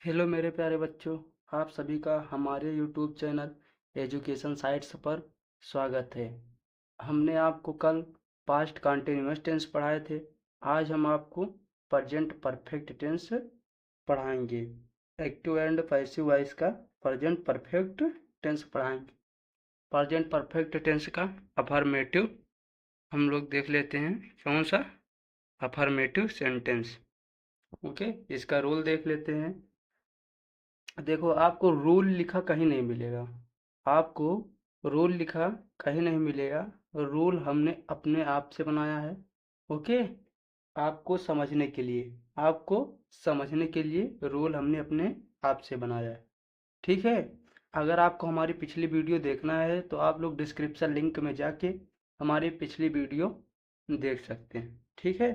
Hello मेरे प्यारे बच्चों। आप सभी का हमारे यूट्यूब चैनल एजुकेशन साइट्स पर स्वागत है। हमने आपको कल पास्ट कंटिन्यूअस टेंस पढ़ाए थे। आज हम आपको प्रेजेंट परफेक्ट टेंस पढ़ाएंगे। एक्टिव एंड पैसिव वॉइस का प्रेजेंट परफेक्ट टेंस पढ़ाएंगे। प्रेजेंट परफेक्ट टेंस का अफर्मेटिव हम लोग देख लेते हैं। कौन सा? Affirmative sentence. ओके, इसका रूल देख लेते हैं। देखो, आपको रूल लिखा कहीं नहीं मिलेगा। आपको रूल लिखा कहीं नहीं मिलेगा। रूल हमने अपने आप से बनाया है। ओके, आपको समझने के लिए आपको समझने के लिए रूल हमने अपने आप से बनाया है। ठीक है। अगर आपको हमारी पिछली वीडियो देखना है तो आप लोग डिस्क्रिप्शन लिंक में जाके हमारी पिछली वीडियो देख सकते हैं। ठीक है।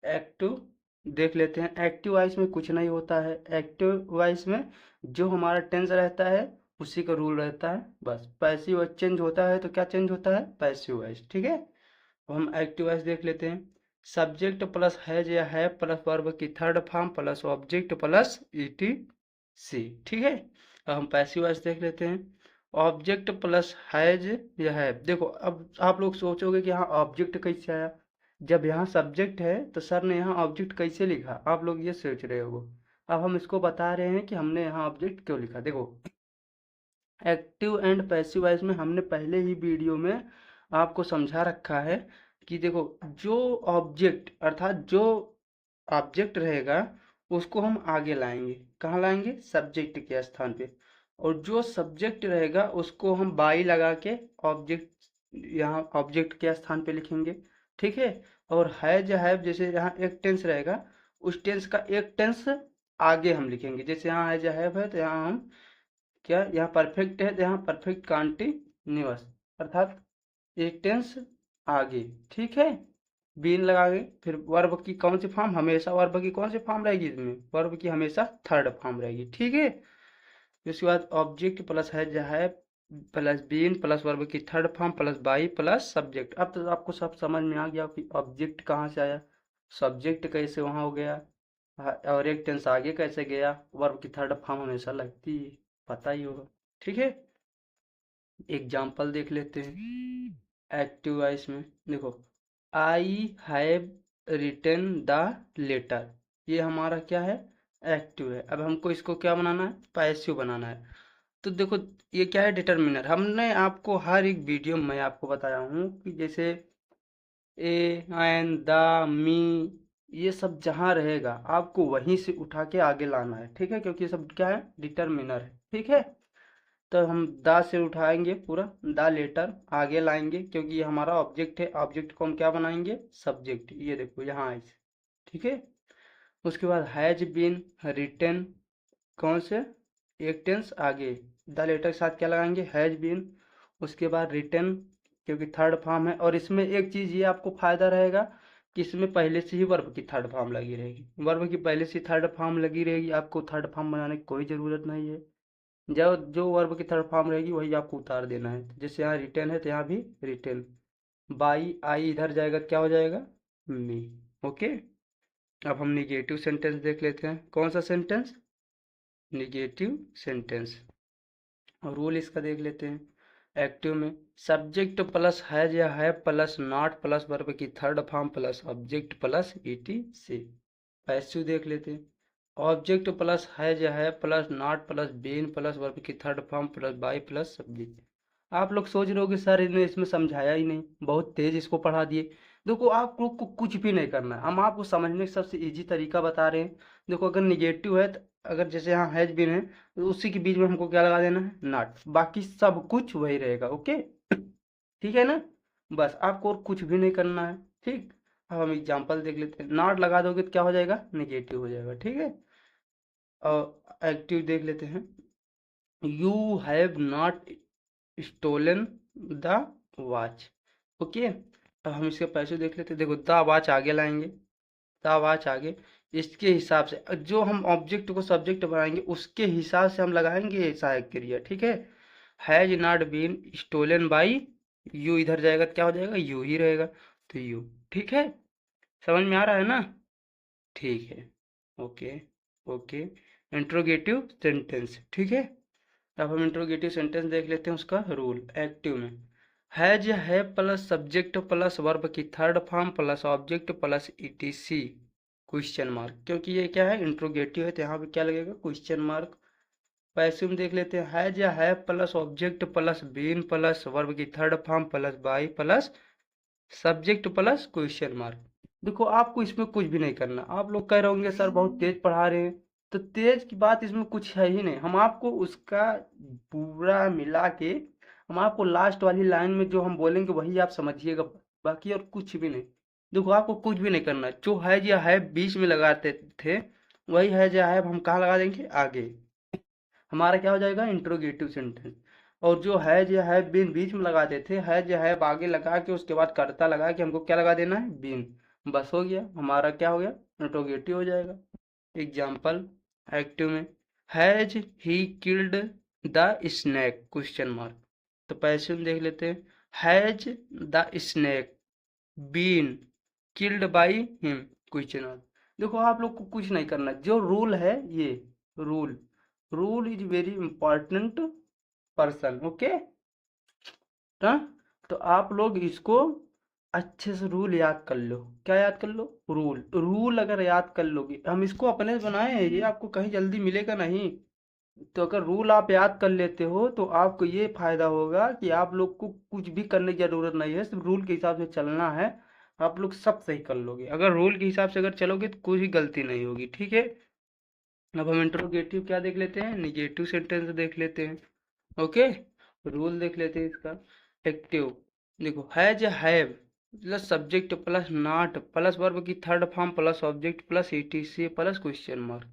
एक्टिव देख लेते हैं। एक्टिव वॉइस में कुछ नहीं होता है। एक्टिव वॉइस में जो हमारा टेंस रहता है उसी का रूल रहता है बस। पैसिव वॉइस चेंज होता है तो क्या चेंज होता है? Passive voice. ठीक है। अब हम एक्टिव वॉइस देख लेते हैं। सब्जेक्ट प्लस हैज या है प्लस वर्ब की third form plus object plus etc. ठीक है। अब हम पैसिव वॉइस देख लेते हैं। ऑब्जेक्ट प्लस हैज या है। देखो, अब आप लोग सोचोगे कि यहाँ ऑब्जेक्ट कैसे आया। जब यहाँ सब्जेक्ट है तो सर ने यहाँ ऑब्जेक्ट कैसे लिखा, आप लोग ये सोच रहे हो। अब हम इसको बता रहे हैं कि हमने यहाँ ऑब्जेक्ट क्यों लिखा। देखो, एक्टिव एंड पैसिव वॉइस में हमने पहले ही वीडियो में आपको समझा रखा है कि देखो, जो ऑब्जेक्ट अर्थात जो ऑब्जेक्ट रहेगा उसको हम आगे लाएंगे। कहाँ लाएंगे? सब्जेक्ट के स्थान पे। और जो सब्जेक्ट रहेगा उसको हम बाई लगा के ऑब्जेक्ट यहाँ ऑब्जेक्ट के स्थान पे लिखेंगे। ठीक है। और हैज हैव जैसे यहाँ एक टेंस रहेगा, उस टेंस का एक टेंस आगे हम लिखेंगे। जैसे यहाँ हैज हैव है तो यहाँ हम क्या, यहाँ परफेक्ट है तो यहाँ परफेक्ट कंटिन्यूअस अर्थात एक टेंस आगे। ठीक है। बीन लगाएंगे। फिर वर्ब की कौन सी फॉर्म? हमेशा वर्ब की कौन सी फॉर्म रहेगी इसमें? वर्ब की हमेशा थर्ड फॉर्म रहेगी। ठीक है। उसके बाद ऑब्जेक्ट प्लस है प्लस बीन प्लस वर्ब की third form plus by plus subject. अब तो आपको सब समझ में आ गया कि ऑब्जेक्ट कहाँ से आया, सब्जेक्ट कैसे वहाँ हो गया, और एक टेंस आगे कैसे गया। वर्ब की थर्ड फॉर्म हमेशा लगती है, पता ही होगा। ठीक है। एग्जाम्पल देख लेते हैं एक्टिव वॉइस में। देखो, I have written the letter, ये हमारा क्या है? एक्टिव है। अब हमको इसको क्या बनाना है? पैसिव बनाना है। तो देखो, ये क्या है? डिटर्मिनर। हमने आपको हर एक वीडियो में आपको बताया हूँ कि जैसे ए एन द मी, ये सब जहाँ रहेगा आपको वहीं से उठा के आगे लाना है। ठीक है, क्योंकि ये सब क्या है? डिटर्मिनर है। ठीक है। तो हम द से उठाएंगे पूरा, द लेटर आगे लाएंगे क्योंकि ये हमारा ऑब्जेक्ट है। ऑब्जेक्ट को हम क्या बनाएंगे? सब्जेक्ट। ये देखो यहाँ ऐसे। ठीक है। उसके बाद हैज बीन रिटन, कौन से? एक टेंस आगे द लेटर के साथ क्या लगाएंगे? Has been. उसके बाद रिटन क्योंकि थर्ड फॉर्म है। और इसमें एक चीज ये आपको फायदा रहेगा कि इसमें पहले से ही वर्ब की थर्ड फॉर्म लगी रहेगी। वर्ब की पहले से थर्ड फॉर्म लगी रहेगी, आपको थर्ड फॉर्म बनाने की कोई जरूरत नहीं है। जो जो वर्ब की थर्ड फॉर्म रहेगी वही आपको उतार देना है। जैसे यहाँ रिटर्न है तो यहाँ भी रिटर्न। बाई आई इधर जाएगा, क्या हो जाएगा? मी। ओके। अब हम निगेटिव सेंटेंस देख लेते हैं। कौन सा सेंटेंस? Negative sentence. और रूल इसका देख लेते हैं। एक्टिव में सब्जेक्ट प्लस हैज या have plus not plus verb की third form plus object plus etc. Passive देख लेते हैं। ऑब्जेक्ट प्लस हैज या have plus not plus been plus verb की third form plus by plus subject. आप लोग सोच रहे हो कि सर इन्हें इसमें समझाया ही नहीं, बहुत तेज इसको पढ़ा दिए। देखो, आप लोग को कुछ भी नहीं करना है, हम आपको समझने का सबसे इजी तरीका बता रहे हैं। देखो, अगर निगेटिव है तो अगर जैसे यहाँ हैज बीन है तो उसी के बीच में हमको क्या लगा देना है? नॉट। बाकी सब कुछ वही रहेगा। ओके, ठीक है ना? बस आपको और कुछ भी नहीं करना है। ठीक। अब हम एग्जांपल देख लेते हैं। नॉट लगा दोगे तो क्या हो जाएगा? निगेटिव हो जाएगा। ठीक है। और एक्टिव देख लेते हैं। You have not stolen the watch. Okay. अब हम इसके पैसे देख लेते हैं। देखो, द वॉच आगे लाएंगे, द वॉच आगे। इसके हिसाब से जो हम ऑब्जेक्ट को सब्जेक्ट बनाएंगे उसके हिसाब से हम लगाएंगे सहायक क्रिया। ठीक है। Has not been stolen by you, इधर जाएगा तो क्या हो जाएगा? यू ही रहेगा, तो यू। ठीक है। समझ में आ रहा है ना? ठीक है। ओके। ओके, इंट्रोगेटिव सेंटेंस, ठीक है। अब हम इंट्रोगेटिव सेंटेंस देख लेते हैं उसका रूल। एक्टिव में हैज या have plus subject plus verb की third form plus object plus etc question mark, क्योंकि ये क्या है इंट्रोगेटिव है तो यहाँ पे क्या लगेगा क्वेश्चन मार्क। पैसिव में देख लेते हैं हैज या have plus object plus been plus verb की third form plus by plus subject plus question mark. देखो आपको इसमें कुछ भी नहीं करना। आप लोग कह रहे होंगे सर बहुत तेज पढ़ा रहे हैं, तो तेज की बात इसमें कुछ है ही नहीं। हम आपको उसका पूरा मिला के हम आपको लास्ट वाली लाइन में जो हम बोलेंगे वही आप समझिएगा, बाकी और कुछ भी नहीं। देखो आपको कुछ भी नहीं करना, जो है या है बीच में लगाते थे वही है या है हम कहाँ लगा देंगे आगे, हमारा क्या हो जाएगा इंट्रोगेटिव सेंटेंस। और जो है या है बीन बीच में लगाते थे है या है आगे लगा के उसके बाद कर्ता लगा के हमको क्या लगा देना है बीन, बस हो गया हमारा क्या हो गया इंट्रोगेटिव हो जाएगा। एग्जाम्पल एक्टिव में has he killed the snake question mark. तो पैसिव में देख लेते हैं has the snake been killed by him question mark. देखो आप लोग को कुछ नहीं करना, जो रूल है ये rule, rule is very important person, okay. हाँ, तो आप लोग इसको अच्छे से रूल याद कर लो। क्या याद कर लो रूल, रूल अगर याद कर लोगे, हम इसको अपने से बनाए हैं, ये आपको कहीं जल्दी मिलेगा नहीं। तो अगर रूल आप याद कर लेते हो तो आपको ये फायदा होगा कि आप लोग को कुछ भी करने की जरूरत नहीं है, सिर्फ रूल के हिसाब से चलना है। आप लोग सब सही कर लोगे अगर रूल के हिसाब से अगर चलोगे तो कोई गलती नहीं होगी, ठीक है। अब हम इंट्रोगेटिव क्या देख लेते हैं, निगेटिव सेंटेंस देख लेते हैं, ओके। रूल देख लेते हैं इसका। एक्टिव देखो has have plus subject plus not plus verb की third form plus object plus ETC plus question mark.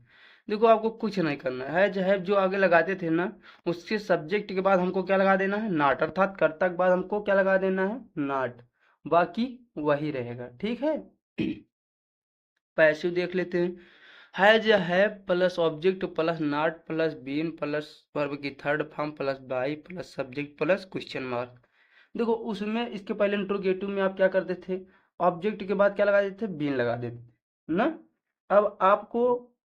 देखो आपको कुछ नहीं करना है, हैव जो आगे लगाते थे ना उसके सब्जेक्ट के बाद हमको क्या लगा देना है नॉट, अर्थात कर्ता के बाद हमको क्या लगा देना है नॉट, बाकी वही रहेगा, ठीक है। पैसिव देख लेते हैं हैज या have plus object plus not plus been plus verb की third form plus by plus subject plus question mark. देखो उसमें इसके पहले इंट्रोगेटिव में आप क्या करते थे, ऑब्जेक्ट के बाद क्या लगा देते थे बीन लगा देते थे ना। अब आपको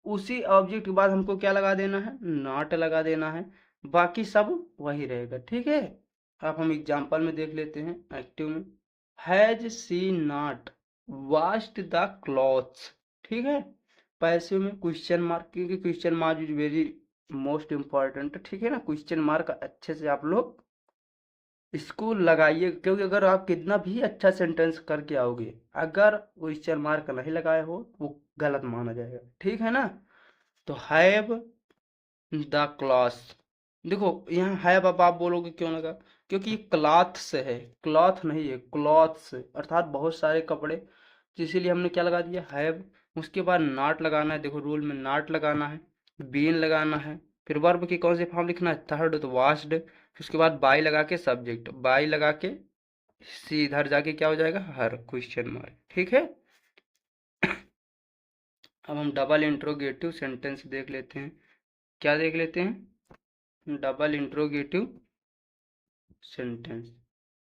उसी ऑब्जेक्ट के बाद हमको क्या लगा देना है नॉट लगा देना है, बाकी सब वही रहेगा, ठीक है। अब हम एग्जांपल में देख लेते हैं एक्टिव में has she not washed the clothes, ठीक है। पैसिव में क्वेश्चन मार्क, क्योंकि question mark is very most important, ठीक है ना। क्वेश्चन मार्क अच्छे से आप लोग इसको लगाइए, क्योंकि अगर आप कितना भी अच्छा सेंटेंस करके आओगे अगर क्वेश्चन मार्क नहीं लगाए हो वो गलत माना जाएगा, ठीक है ना। तो हैव द क्लॉथ, देखो यहाँ हैव अब आप बोलोगे क्यों लगा, क्योंकि ये क्लॉथ से है, क्लॉथ नहीं है क्लॉथ से, अर्थात बहुत सारे कपड़े, तो इसीलिए हमने क्या लगा दिया हैव। उसके बाद नॉट लगाना है, देखो रूल में नॉट लगाना है, बीन लगाना है, फिर वर्ब की कौन सी फॉर्म लिखना है थर्ड तो वाश्ड, उसके बाद बाई लगा के सब्जेक्ट, बाई लगा के सी इधर जाके क्या हो जाएगा हर क्वेश्चन मार्क, ठीक है। अब हम डबल इंट्रोगेटिव सेंटेंस देख लेते हैं। क्या देख लेते हैं डबल इंट्रोगेटिव सेंटेंस,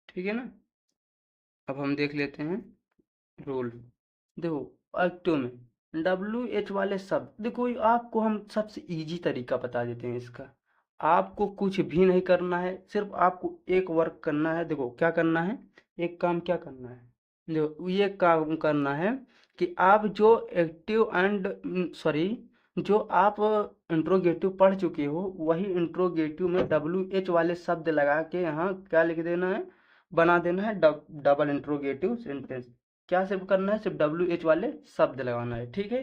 ठीक है ना। अब हम देख लेते हैं रूल। देखो एक्टिव में डब्ल्यू एच वाले शब्द, देखो ये आपको हम सबसे इजी तरीका बता देते हैं इसका। आपको कुछ भी नहीं करना है, सिर्फ आपको एक वर्क करना है। देखो क्या करना है, एक काम क्या करना है, देखो ये काम करना है कि आप जो एक्टिव एंड सॉरी जो आप इंट्रोगेटिव पढ़ चुके हो वही इंट्रोगेटिव में डब्ल्यू एच वाले शब्द लगा के यहाँ क्या लिख देना है, बना देना है डबल इंट्रोगेटिव सेंटेंस। क्या सिर्फ करना है, सिर्फ डब्ल्यू एच वाले शब्द लगाना है, ठीक है।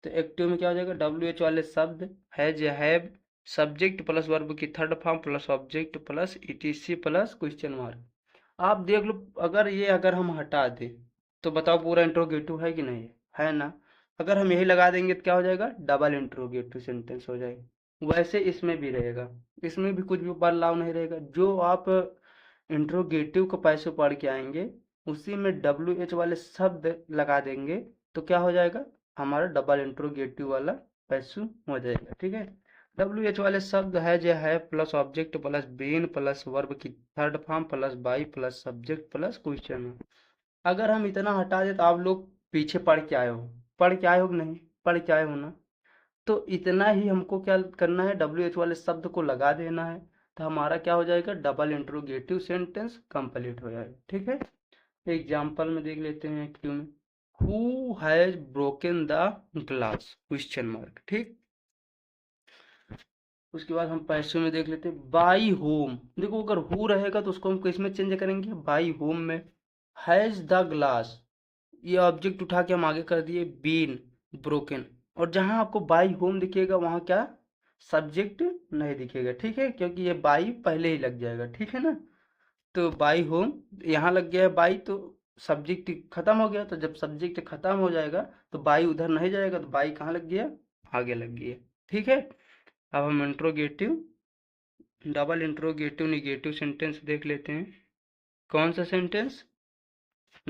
तो एक्टिव में क्या हो जाएगा डब्ल्यू एच वाले शब्द हैज या हैव सब्जेक्ट प्लस वर्ब की third form plus object plus ETC plus question mark. आप देख लो अगर ये अगर हम हटा दें तो बताओ पूरा इंट्रोगेटिव है कि नहीं है ना। अगर हम यही लगा देंगे तो क्या हो जाएगा डबल इंट्रोगेटिव सेंटेंस हो जाएगा। वैसे इसमें भी रहेगा, इसमें भी कुछ भी बदलाव नहीं रहेगा। जो आप इंट्रोगेटिव को पैसे पढ़ के आएंगे उसी में डब्ल्यू एच वाले शब्द लगा देंगे तो क्या हो जाएगा हमारा डबल इंट्रोगेटिव वाला पैसू हो जाएगा, ठीक है। डब्ल्यू एच वाले शब्द है plus object plus been plus verb की third form plus by plus subject plus question. अगर हम इतना हटा दें तो आप लोग पीछे पढ़ के आए हो, पढ़ के आए हो कि नहीं, पढ़ के आए हो ना। तो इतना ही हमको क्या करना है, WH वाले शब्द को लगा देना है, तो हमारा क्या हो जाएगा, डबल इंट्रोगेटिव सेंटेंस कंप्लीट हो जाएगा। ठीक है, एग्जाम्पल में देख लेते हैं क्यों में, who has broken the glass, question mark. ठीक, उसके बाद हम पैसे में देख लेते हैं, बाई होम। देखो अगर हु रहेगा तो उसको हम किस में चेंज करेंगे, बाई होम में। हैज द ग्लास, ये ऑब्जेक्ट उठा के हम आगे कर दिए बीन ब्रोकन, और जहां आपको बाई होम दिखेगा वहां क्या, सब्जेक्ट नहीं दिखेगा। ठीक है, क्योंकि ये बाई पहले ही लग जाएगा। ठीक है ना, तो बाई होम यहाँ लग गया है बाई, तो सब्जेक्ट खत्म हो गया, तो जब सब्जेक्ट खत्म हो जाएगा तो बाई उधर नहीं जाएगा, तो बाई कहाँ लग गया, आगे लग गया। ठीक है, अब हम interrogative, double interrogative negative sentence देख लेते हैं। कौन सा sentence,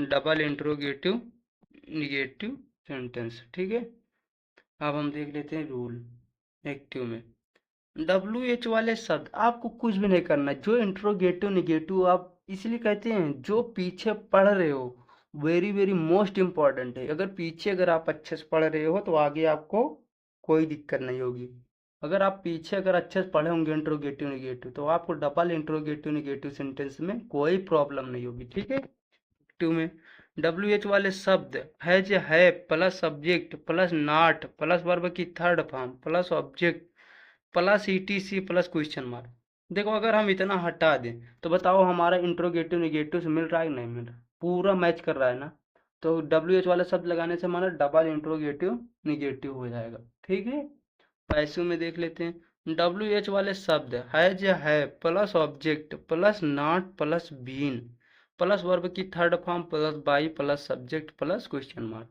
double interrogative negative sentence. ठीक है, अब हम देख लेते हैं रूल एक्टिव में। WH वाले शब्द आपको कुछ भी नहीं करना, जो इंट्रोगेटिव निगेटिव आप इसलिए कहते हैं, जो पीछे पढ़ रहे हो वेरी वेरी मोस्ट इम्पॉर्टेंट है। अगर पीछे अगर आप अच्छे से पढ़ रहे हो तो आगे आपको कोई दिक्कत नहीं होगी। अगर आप पीछे अगर अच्छे से पढ़े होंगे इंट्रोगेटिव निगेटिव, तो आपको डबल इंट्रोगेटिव निगेटिव सेंटेंस में कोई प्रॉब्लम नहीं होगी। ठीक है, टू में WH वाले शब्द है plus subject plus not plus verb की third form plus object plus ETC plus question mark. देखो अगर हम इतना हटा दें तो बताओ हमारा इंट्रोगेटिव निगेटिव से मिल रहा है कि नहीं मिल रहा, पूरा मैच कर रहा है ना। तो WH वाला शब्द लगाने से हमारा डबल इंट्रोगेटिव निगेटिव हो जाएगा। ठीक है, पैसों में देख लेते हैं, WH वाले शब्द है plus object plus not plus been plus verb की third form plus by plus subject plus question mark.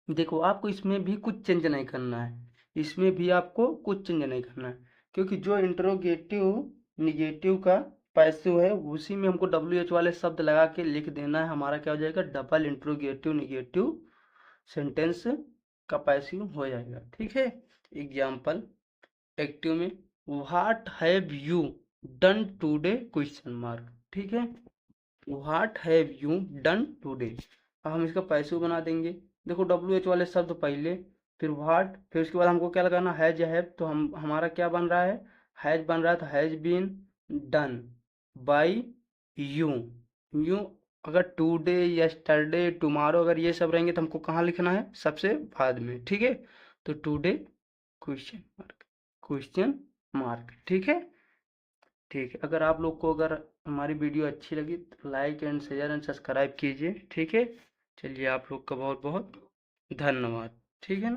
देखो आपको इसमें भी कुछ चेंज नहीं करना है, इसमें भी आपको कुछ चेंज नहीं करना है, क्योंकि जो इंट्रोगेटिव निगेटिव का पैसिव है उसी में हमको WH वाले शब्द लगा के लिख देना है। हमारा क्या हो जाएगा, डबल इंट्रोगेटिव निगेटिव सेंटेंस का पैसिव हो जाएगा। ठीक है, एग्जाम्पल एक्टिव में, what have you done today, question mark. ठीक है, what have you done today, अब हम इसका पैसिव बना देंगे। देखो WH वाले शब्द पहले, फिर व्हाट, फिर उसके बाद हमको क्या लगाना, हैव, तो हम हमारा क्या बन रहा है, हैज बन रहा है, तो has been done by you. You अगर टुडे यस्टरडे टुमारो अगर ये सब रहेंगे तो हमको कहाँ लिखना है, सबसे बाद में। ठीक है, तो today question mark, question mark. ठीक है, ठीक है, अगर आप लोग को अगर हमारी वीडियो अच्छी लगी तो like and share and subscribe कीजिए। ठीक है, चलिए आप लोग का बहुत बहुत धन्यवाद। ठीक है ना।